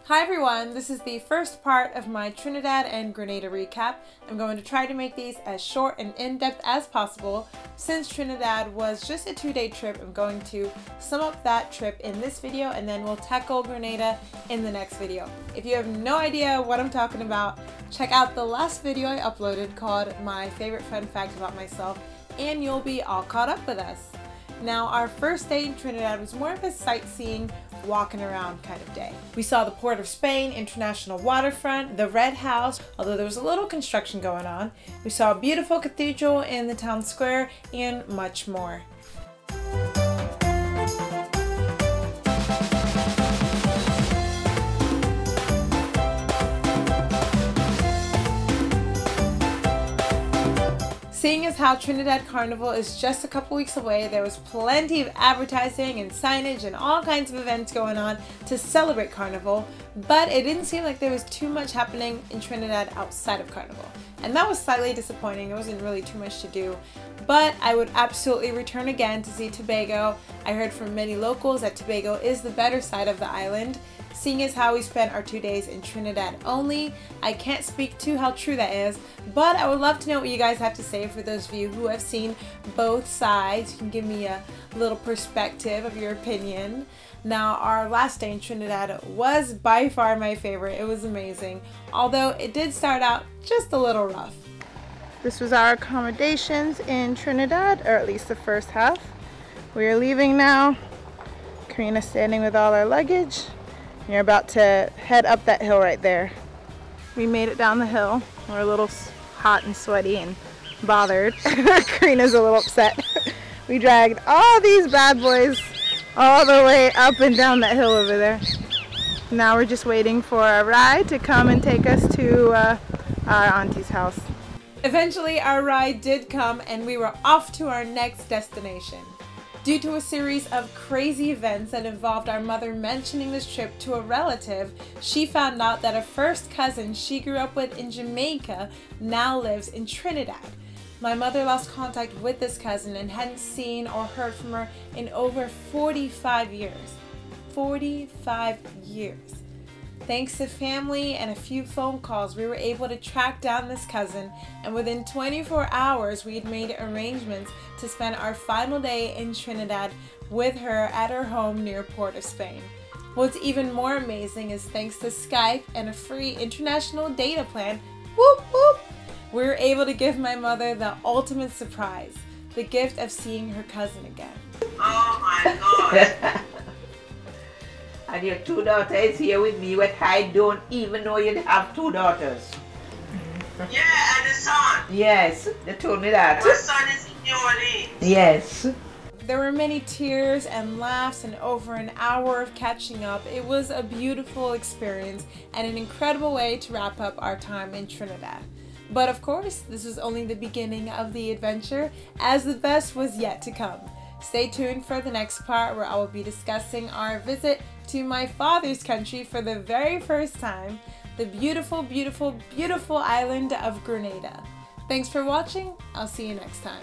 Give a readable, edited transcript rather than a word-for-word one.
Hi everyone, this is the first part of my Trinidad and Grenada recap. I'm going to try to make these as short and in-depth as possible. Since Trinidad was just a 2-day trip, I'm going to sum up that trip in this video and then we'll tackle Grenada in the next video. If you have no idea what I'm talking about, check out the last video I uploaded called My Favorite Fun Fact About Myself and you'll be all caught up with us. Now, our first day in Trinidad was more of a sightseeing, walking around kind of day. We saw the Port of Spain, International Waterfront, the Red House, although there was a little construction going on. We saw a beautiful cathedral in the town square and much more. Seeing as how Trinidad Carnival is just a couple weeks away, there was plenty of advertising and signage and all kinds of events going on to celebrate Carnival, but it didn't seem like there was too much happening in Trinidad outside of Carnival. And that was slightly disappointing. There wasn't really too much to do, but I would absolutely return again to see Tobago. I heard from many locals that Tobago is the better side of the island. Seeing as how we spent our 2 days in Trinidad only, I can't speak to how true that is, but I would love to know what you guys have to say for those of you who have seen both sides. You can give me a little perspective of your opinion. Now, our last day in Trinidad was by far my favorite. It was amazing, although it did start out just a little rough. This was our accommodations in Trinidad, or at least the first half. We are leaving now. Karina's standing with all our luggage. You're about to head up that hill right there. We made it down the hill. We're a little hot and sweaty and bothered. Karina's a little upset. We dragged all these bad boys all the way up and down that hill over there. Now we're just waiting for a ride to come and take us to our auntie's house. Eventually our ride did come and we were off to our next destination. Due to a series of crazy events that involved our mother mentioning this trip to a relative, she found out that a first cousin she grew up with in Jamaica now lives in Trinidad. My mother lost contact with this cousin and hadn't seen or heard from her in over 45 years. 45 years. Thanks to family and a few phone calls, we were able to track down this cousin, and within 24 hours we had made arrangements to spend our final day in Trinidad with her at her home near Port of Spain. What's even more amazing is thanks to Skype and a free international data plan, whoop whoop, we were able to give my mother the ultimate surprise, the gift of seeing her cousin again. Oh my God! And your 2 daughters here with me, but I don't even know you'd have 2 daughters. Yeah, and the son. Yes, they told me that. My son is in New Orleans. Yes. There were many tears and laughs and over an hour of catching up. It was a beautiful experience and an incredible way to wrap up our time in Trinidad. But of course, this was only the beginning of the adventure, as the best was yet to come. Stay tuned for the next part where I will be discussing our visit to my father's country for the very first time, the beautiful, beautiful, beautiful island of Grenada. Thanks for watching. I'll see you next time.